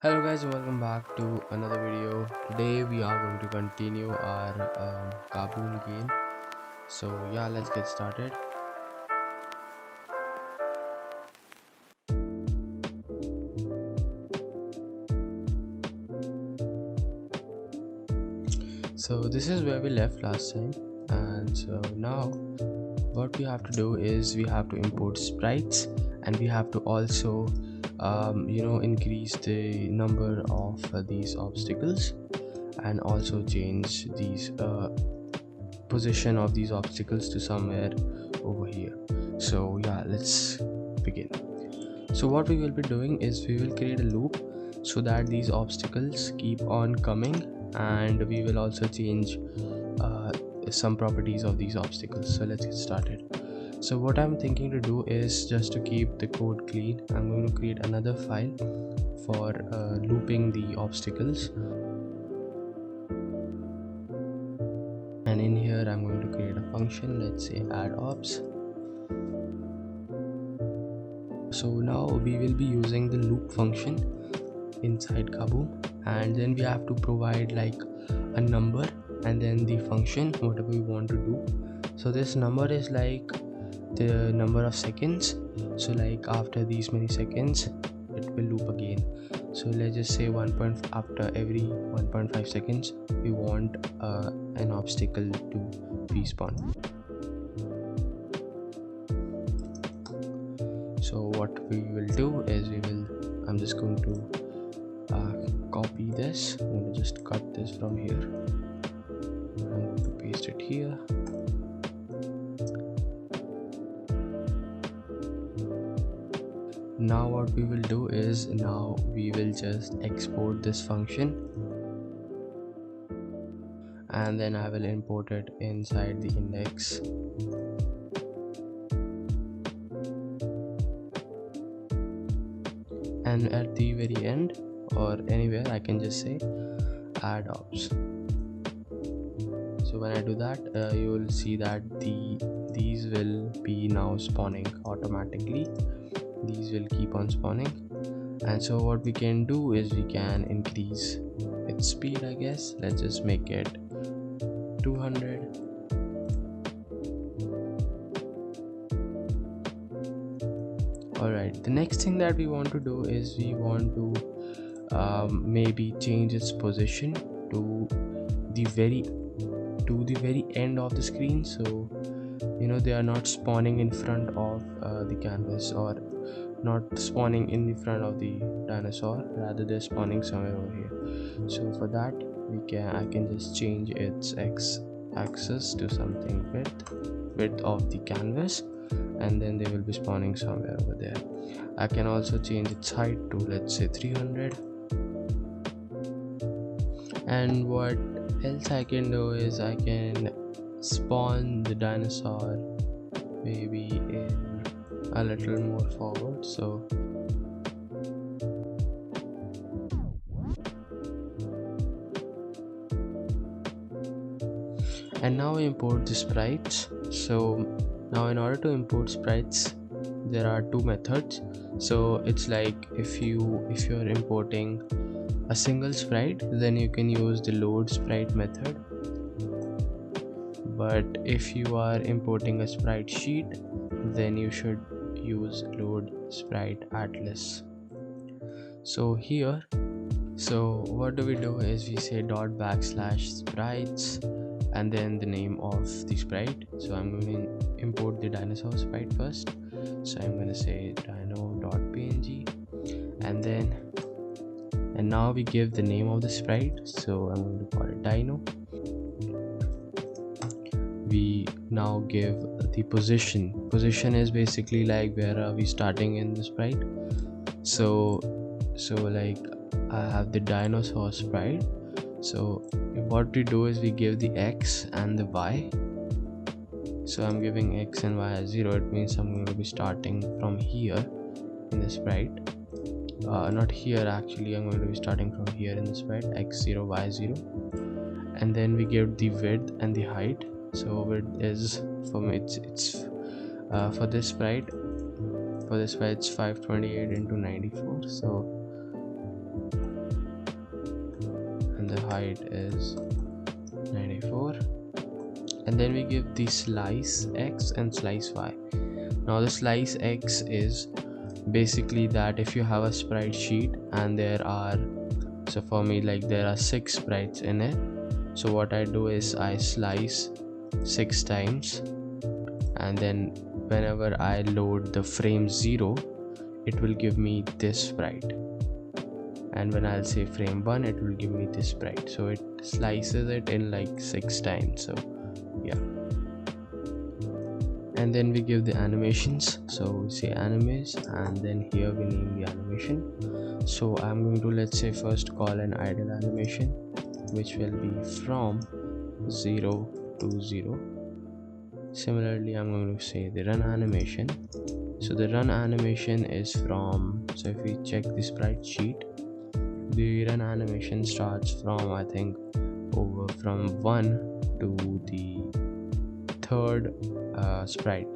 Hello guys, welcome back to another video. Today we are going to continue our Kaboom game. So yeah, let's get started. So this is where we left last time, and so now what we have to do is we have to import sprites, and we have to also increase the number of these obstacles, and also change these position of these obstacles to somewhere over here. So yeah, let's begin. So what we will be doing is we will create a loop so that these obstacles keep on coming, and we will also change some properties of these obstacles. So let's get started. So what I'm thinking to do is, just to keep the code clean, I'm going to create another file for looping the obstacles, and in here I'm going to create a function. Let's say add obs. So now we will be using the loop function inside Kaboom, and then we have to provide like a number and then the function whatever we want to do. So this number is like the number of seconds, so like after these many seconds it will loop again. So let's just say after every 1.5 seconds we want an obstacle to respawn. So what we will do is I'm just going to copy this. I'm going to just cut this from here. I'm going to paste it here. Now what we will do is, now we will just export this function, and then I will import it inside the index. And at the very end or anywhere I can just say add obs. So when I do that, you will see that these will be now spawning automatically. These will keep on spawning, and so what we can do is we can increase its speed, I guess. Let's just make it 200. Alright, the next thing that we want to do is we want to maybe change its position to the very end of the screen, so they are not spawning in front of the canvas, or not spawning in the front of the dinosaur, rather they're spawning somewhere over here. So for that I can just change its x-axis to something width of the canvas, and then they will be spawning somewhere over there. I can also change its height to, let's say, 300. And what else I can do is I can spawn the dinosaur maybe in a little more forward. So and now we import the sprites. So now in order to import sprites, there are two methods. So it's like if you're importing a single sprite, then you can use the load sprite method. But if you are importing a sprite sheet, then you should use load sprite atlas. So what do we do is we say /sprites and then the name of the sprite. So I'm going to import the dinosaur sprite first. So I'm going to say dino.png, and now we give the name of the sprite. So I'm going to call it dino. We now give the position. Position is basically like where are we starting in the sprite. So like I have the dinosaur sprite. So what we do is we give the x and the y. So I'm giving x and y as 0. It means I'm going to be starting from here in the sprite. Not here actually, I'm going to be starting from here in the sprite, x0 y0, and then we give the width and the height. So width is, for me it's for this sprite it's 528 into 94. So height is 94, and then we give the slice x and slice y. Now the slice x is basically that if you have a sprite sheet and there are, so for me, like there are 6 sprites in it, so what I do is I slice 6 times, and then whenever I load the frame 0, it will give me this sprite, and when I'll say frame 1, it will give me this sprite. So it slices it in like 6 times. So yeah, and then we give the animations. So we say animes, and then here we name the animation. So I'm going to, let's say, first call an idle animation, which will be from 0 to 0. Similarly, I'm going to say the run animation. So the run animation is from, so if we check the sprite sheet, the run animation starts from, I think, over from 1 to the 3rd sprite.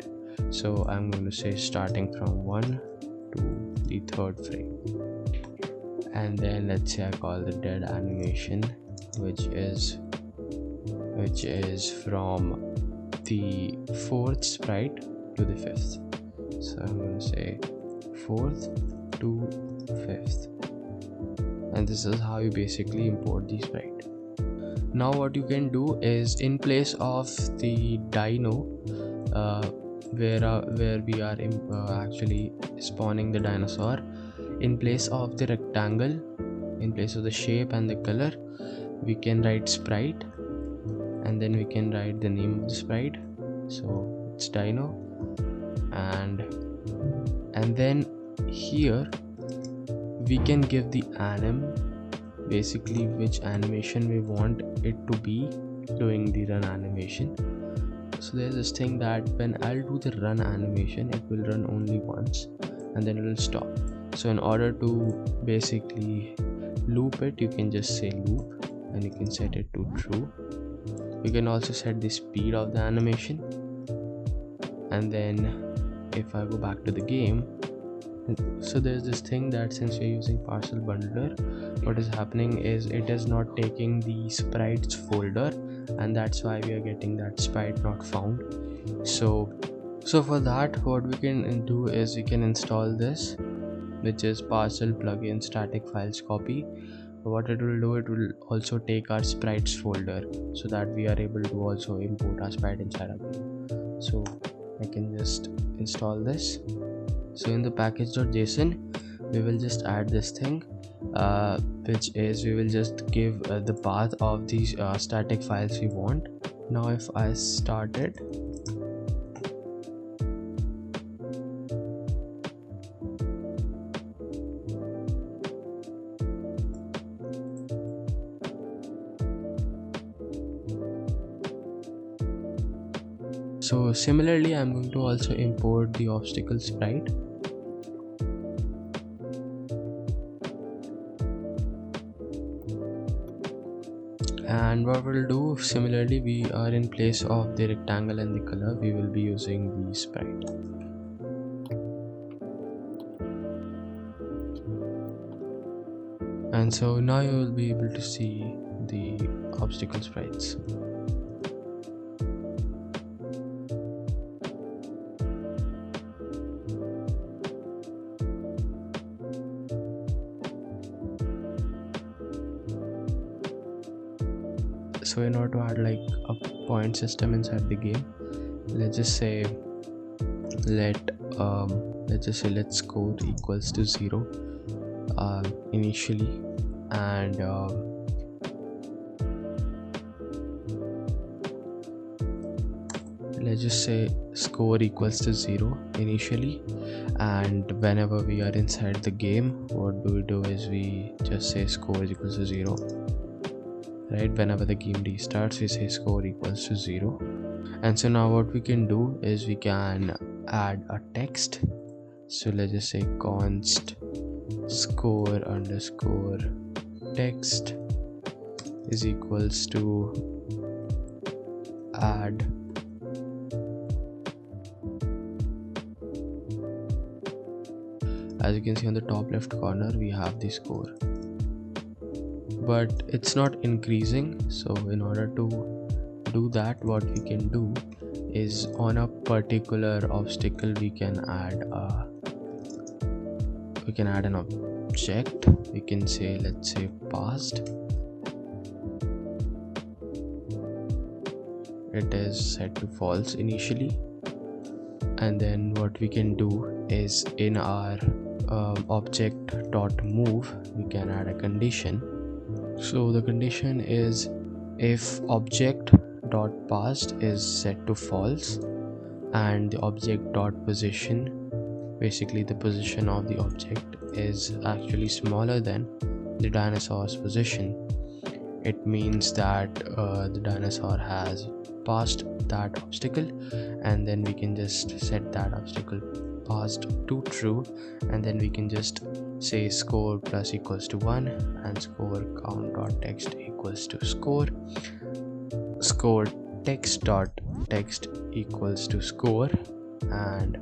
So I'm going to say starting from 1 to the 3rd frame, and then let's say I call the dead animation, which is from the 4th sprite to the 5th. So I'm going to say 4th to 5th, and this is how you basically import the sprite. Now what you can do is, in place of the dino where we are actually spawning the dinosaur, in place of the rectangle, in place of the shape and the color, we can write sprite, and then we can write the name of the sprite. So it's dino, and then here we can give the anim, basically which animation we want it to be doing the run animation. So there's this thing that when I'll do the run animation, it will run only once and then it will stop. So in order to basically loop it, you can just say loop, and you can set it to true. You can also set the speed of the animation, and then if I go back to the game, so there's this thing that since we're using parcel bundler, what is happening is it is not taking the sprites folder, and that's why we are getting that sprite not found. So for that, what we can do is we can install this, which is parcel plugin static files copy. What it will do, it will also take our sprites folder, so that we are able to also import our sprite inside our game. So I can just install this. So in the package.json, we will just add this thing, which is we will just give the path of these static files we want. Now if I start it, so similarly I'm going to also import the obstacle sprite. And what we'll do, similarly, we are in place of the rectangle and the color, we will be using the sprite. And so now you will be able to see the obstacle sprites. So in order to add like a point system inside the game, let's just say let's score equals to 0 initially, and let's just say score equals to 0 initially, and whenever we are inside the game, what do we do is we just say score is equals to 0. Right, whenever the game restarts, we say score equals to 0. And so now what we can do is we can add a text. So let's just say const score underscore text is equals to add As you can see on the top left corner, we have the score. but it's not increasing. So in order to do that, what we can do is on a particular obstacle we can add an object. We can say, let's say, passed. It is set to false initially, and then what we can do is in our object.move we can add a condition. So the condition is if object.passed is set to false and the object.position, basically the position of the object, is actually smaller than the dinosaur's position, it means that the dinosaur has passed that obstacle, and then we can just set that obstacle passed to true, and then we can just say score plus equals to 1 and score count.text equals to score text.text equals to score. And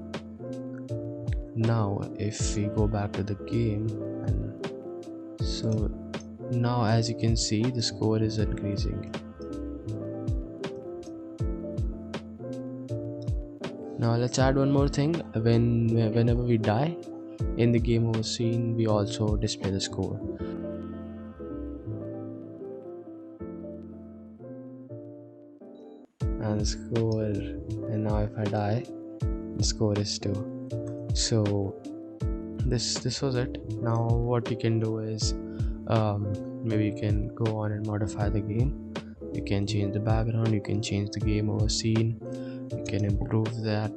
now if we go back to the game, and so now as you can see the score is increasing. Now let's add one more thing. Whenever we die in the game over scene, we also display the score. And the score, and now if I die, the score is 2. So this was it. Now what we can do is maybe you can go on and modify the game. You can change the background, you can change the game over scene, you can improve that.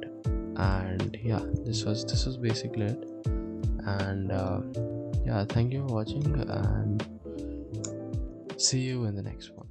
And yeah, this was basically it. And yeah, thank you for watching, and see you in the next one.